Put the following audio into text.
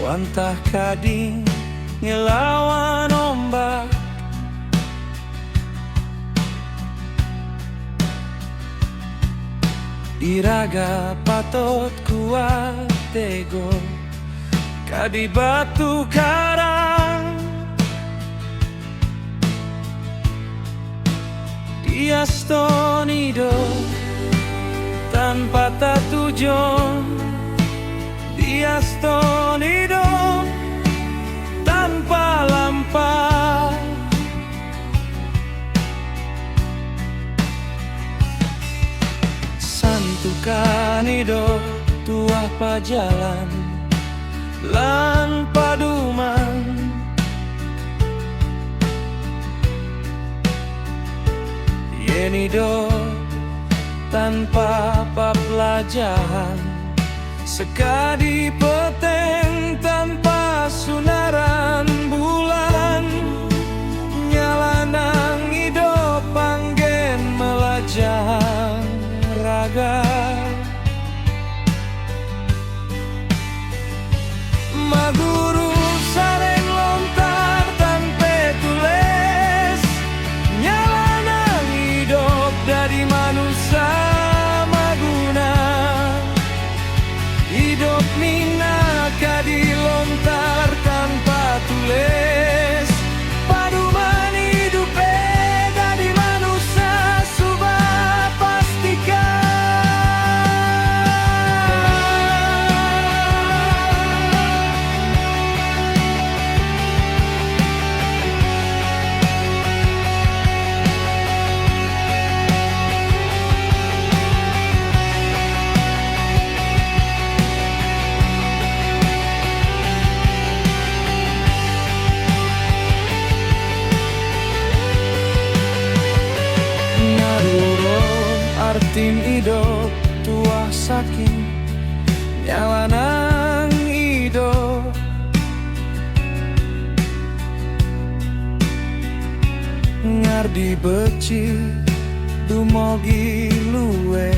wantah kading ngelawan ombak. Iraga patot kuat tego kadi batu karang. Diastonido tanpa tak tujuan. Diastonido tanpa lampah. Santukan hidup tuah pajalan lan paduman. Yen hidup tanpa pelajaran, sekadi peteng tanpa sunaran bulan. Nyalanang hidup panggen melajang raga. Maguru sareng lontar tanpa tulis. Nyalanang hidup dari manusia maguna. Hidup mina kadi lontar tanpa tulis. Paduman hidup dari manusia subah pastikan. Artin hidup tuah saking nyalanang hidup. Ngardi beci dumogi luwe.